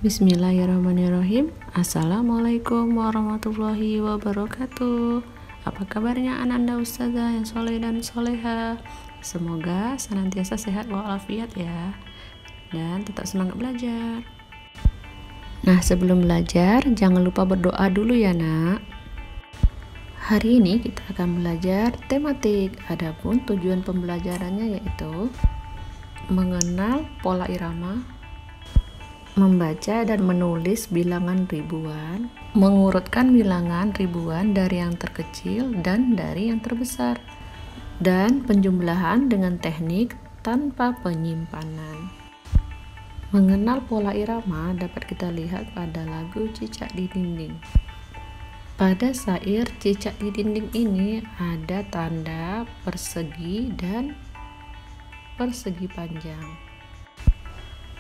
Bismillahirrahmanirrahim. Assalamualaikum warahmatullahi wabarakatuh. Apa kabarnya Ananda Ustazah yang soleh dan soleha? Semoga senantiasa sehat walafiat ya, dan tetap semangat belajar. Nah, sebelum belajar jangan lupa berdoa dulu ya nak. Hari ini kita akan belajar tematik. Adapun tujuan pembelajarannya yaitu mengenal pola irama, membaca dan menulis bilangan ribuan, mengurutkan bilangan ribuan dari yang terkecil dan dari yang terbesar, dan penjumlahan dengan teknik tanpa penyimpanan. Mengenal pola irama dapat kita lihat pada lagu Cicak di Dinding. Pada syair Cicak di Dinding ini ada tanda persegi dan persegi panjang.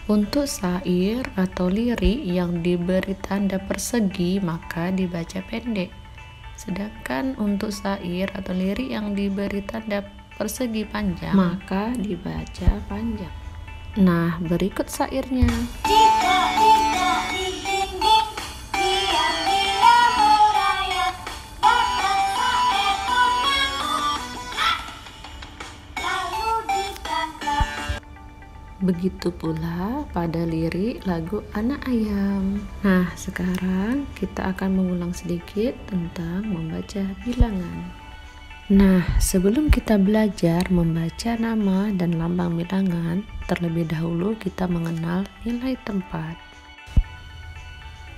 Untuk syair atau lirik yang diberi tanda persegi maka dibaca pendek. Sedangkan untuk syair atau lirik yang diberi tanda persegi panjang maka dibaca panjang. Nah, berikut syairnya. Begitu pula pada lirik lagu Anak Ayam. Nah, sekarang kita akan mengulang sedikit tentang membaca bilangan. Nah, sebelum kita belajar membaca nama dan lambang bilangan, terlebih dahulu kita mengenal nilai tempat.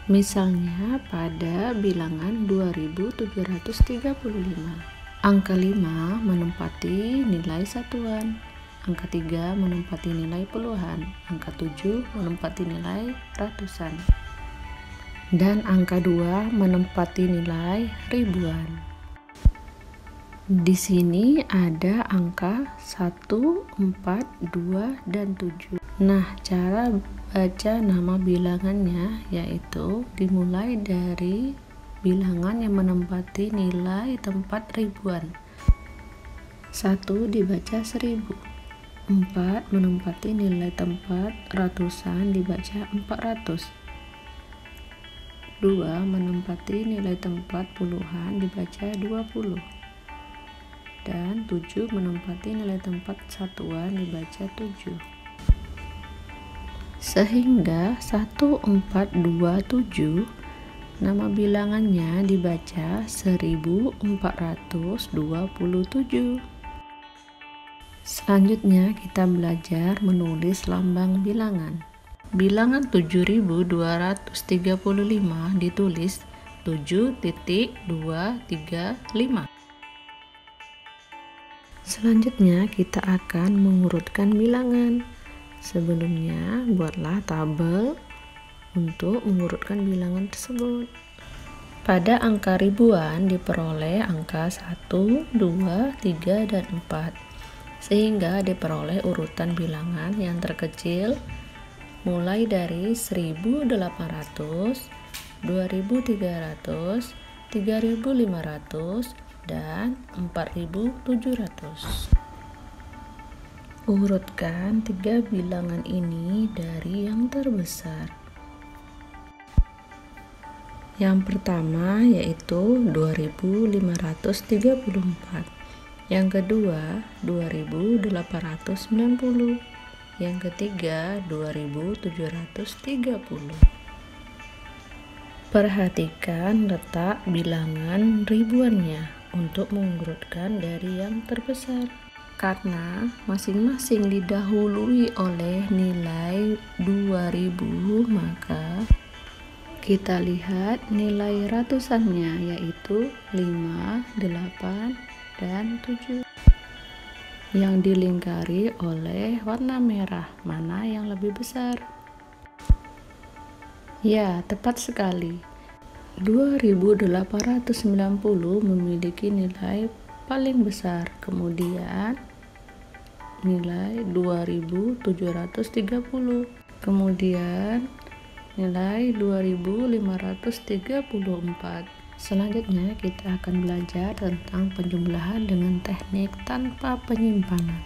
Misalnya pada bilangan 2735, angka 5 menempati nilai satuan. Angka 3 menempati nilai puluhan, angka 7 menempati nilai ratusan, dan angka 2 menempati nilai ribuan. Di sini ada angka 1, 4, 2, dan 7. Nah, cara baca nama bilangannya yaitu dimulai dari bilangan yang menempati nilai tempat ribuan. 1 dibaca 1000. 4 menempati nilai tempat ratusan dibaca 400. 2 menempati nilai tempat puluhan dibaca 20. Dan 7 menempati nilai tempat satuan dibaca 7. Sehingga 1427 nama bilangannya dibaca 1427. Selanjutnya kita belajar menulis lambang bilangan. Bilangan 7235 ditulis 7.235. Selanjutnya kita akan mengurutkan bilangan. Sebelumnya buatlah tabel untuk mengurutkan bilangan tersebut. Pada angka ribuan diperoleh angka 1, 2, 3, dan 4. Sehingga diperoleh urutan bilangan yang terkecil mulai dari 1800, 2300, 3500, dan 4700. Urutkan 3 bilangan ini dari yang terbesar. Yang pertama yaitu 2534. Yang kedua 2890, yang ketiga 2730. Perhatikan letak bilangan ribuannya untuk mengurutkan dari yang terbesar. Karena masing-masing didahului oleh nilai 2000, maka kita lihat nilai ratusannya yaitu 5, 8, dan 7 yang dilingkari oleh warna merah. Mana yang lebih besar? Ya, tepat sekali. 2890 memiliki nilai paling besar. Kemudian nilai 2730. Kemudian nilai 2534. Selanjutnya kita akan belajar tentang penjumlahan dengan teknik tanpa penyimpanan.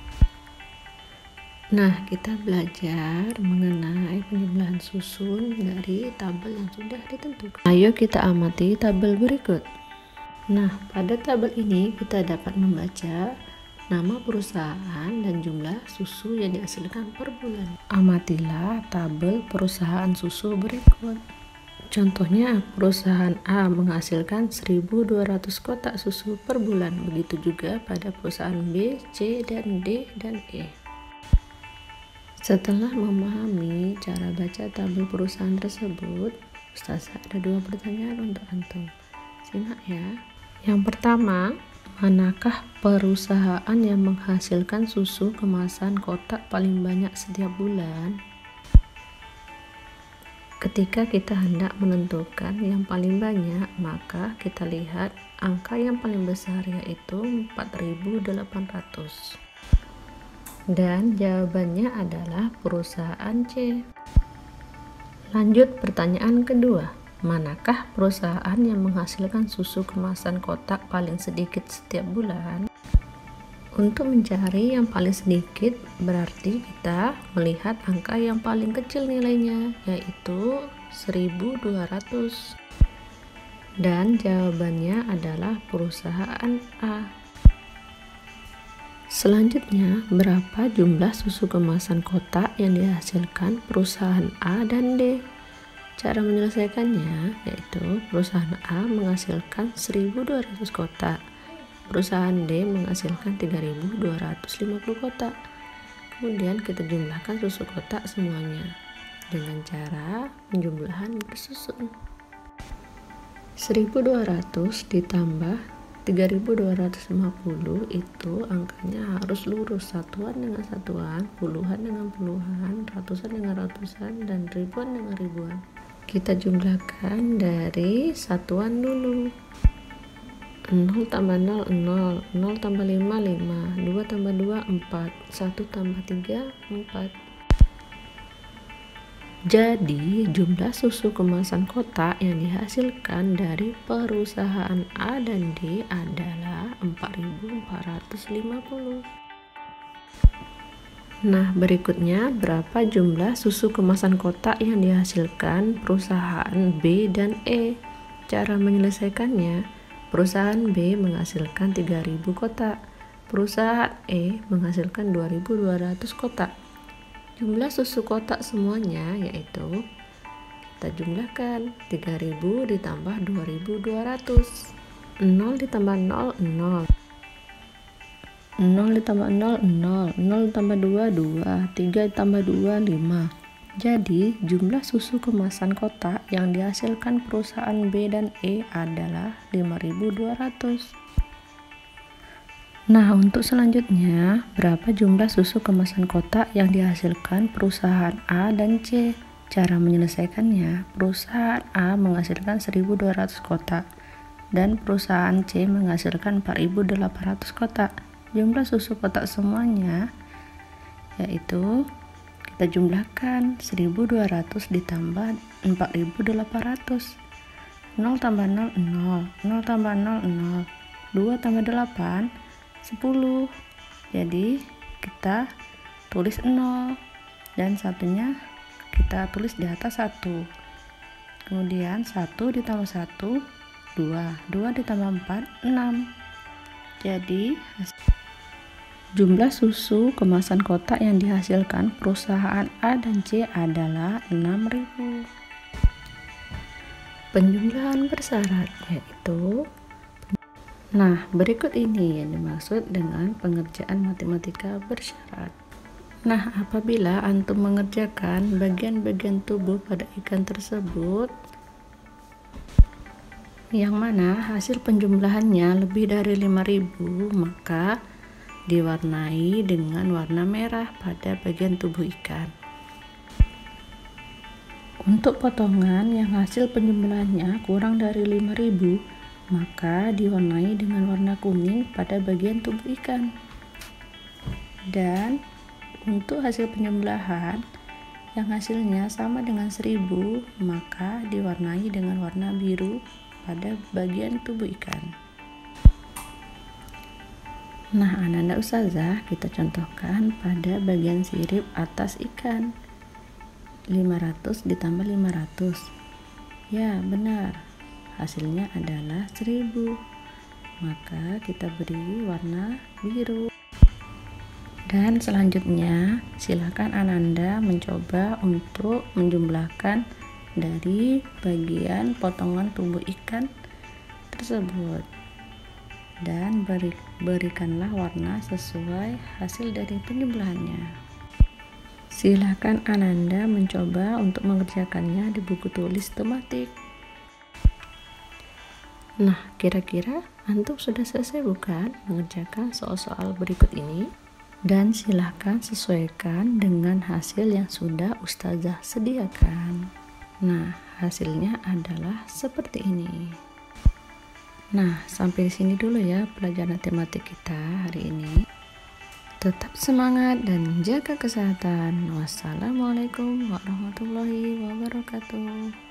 Nah, kita belajar mengenai penjumlahan susun dari tabel yang sudah ditentukan. Ayo kita amati tabel berikut. Nah, pada tabel ini kita dapat membaca nama perusahaan dan jumlah susu yang dihasilkan per bulan. Amatilah tabel perusahaan susu berikut. Contohnya, perusahaan A menghasilkan 1.200 kotak susu per bulan. Begitu juga pada perusahaan B, C, dan D, dan E. Setelah memahami cara baca tabel perusahaan tersebut, Ustazah ada 2 pertanyaan untuk antum. Simak ya. Yang pertama, manakah perusahaan yang menghasilkan susu kemasan kotak paling banyak setiap bulan? Ketika kita hendak menentukan yang paling banyak, maka kita lihat angka yang paling besar, yaitu 4.800. Dan jawabannya adalah perusahaan C. Lanjut pertanyaan kedua. Manakah perusahaan yang menghasilkan susu kemasan kotak paling sedikit setiap bulan? Untuk mencari yang paling sedikit, berarti kita melihat angka yang paling kecil nilainya, yaitu 1.200. Dan jawabannya adalah perusahaan A. Selanjutnya, berapa jumlah susu kemasan kotak yang dihasilkan perusahaan A dan D? Cara menyelesaikannya yaitu perusahaan A menghasilkan 1.200 kotak. Perusahaan D menghasilkan 3.250 kotak. Kemudian kita jumlahkan susu kotak semuanya dengan cara penjumlahan bersusun. 1.200 ditambah 3.250 itu angkanya harus lurus, satuan dengan satuan, puluhan dengan puluhan, ratusan dengan ratusan, dan ribuan dengan ribuan. Kita jumlahkan dari satuan dulu. 0 tambah 0, 0, 0 tambah 5, 5, 2 tambah 2, 4, 1 tambah 3, 4. Jadi, jumlah susu kemasan kotak yang dihasilkan dari perusahaan A dan D adalah 4.450. Nah, berikutnya berapa jumlah susu kemasan kotak yang dihasilkan perusahaan B dan E? Cara menyelesaikannya, perusahaan B menghasilkan 3.000 kotak, perusahaan E menghasilkan 2.200 kotak. Jumlah susu kotak semuanya yaitu kita jumlahkan 3.000 ditambah 2.200. 0 ditambah 0, 0. 0 ditambah 0, 0. 0 ditambah 2, 2. 3 ditambah 2, 5. Jadi, jumlah susu kemasan kotak yang dihasilkan perusahaan B dan E adalah 5.200. Nah, untuk selanjutnya, berapa jumlah susu kemasan kotak yang dihasilkan perusahaan A dan C? Cara menyelesaikannya, perusahaan A menghasilkan 1.200 kotak dan perusahaan C menghasilkan 4.800 kotak. Jumlah susu kotak semuanya yaitu kita jumlahkan 1.200 ditambah 4.800. 0 tambah 0, 0. 0 tambah 0, 0. 2 tambah 8, 10. Jadi kita tulis 0 dan satunya kita tulis di atas 1. Kemudian 1 ditambah 1, 2. 2 ditambah 4, 6. Jadi jumlah susu kemasan kotak yang dihasilkan perusahaan A dan C adalah 6.000. Penjumlahan bersyarat yaitu, nah, berikut ini yang dimaksud dengan pengerjaan matematika bersyarat. Nah, apabila antum mengerjakan bagian-bagian tubuh pada ikan tersebut yang mana hasil penjumlahannya lebih dari 5.000, maka diwarnai dengan warna merah pada bagian tubuh ikan. Untuk potongan yang hasil penjumlahannya kurang dari 5.000, maka diwarnai dengan warna kuning pada bagian tubuh ikan. Dan untuk hasil penjumlahan yang hasilnya sama dengan 1.000, maka diwarnai dengan warna biru pada bagian tubuh ikan. Nah, Ananda Ustazah, kita contohkan pada bagian sirip atas ikan. 500 ditambah 500. Ya, benar. Hasilnya adalah 1000. Maka kita beri warna biru. Dan selanjutnya, silakan Ananda mencoba untuk menjumlahkan dari bagian potongan tubuh ikan tersebut. Dan berikanlah warna sesuai hasil dari penjumlahannya. Silakan Ananda mencoba untuk mengerjakannya di buku tulis tematik. Nah, kira-kira antum sudah selesai bukan mengerjakan soal-soal berikut ini? Dan silahkan sesuaikan dengan hasil yang sudah Ustazah sediakan. Nah, hasilnya adalah seperti ini. Nah, sampai di sini dulu ya pelajaran tematik kita hari ini. Tetap semangat dan jaga kesehatan. Wassalamualaikum warahmatullahi wabarakatuh.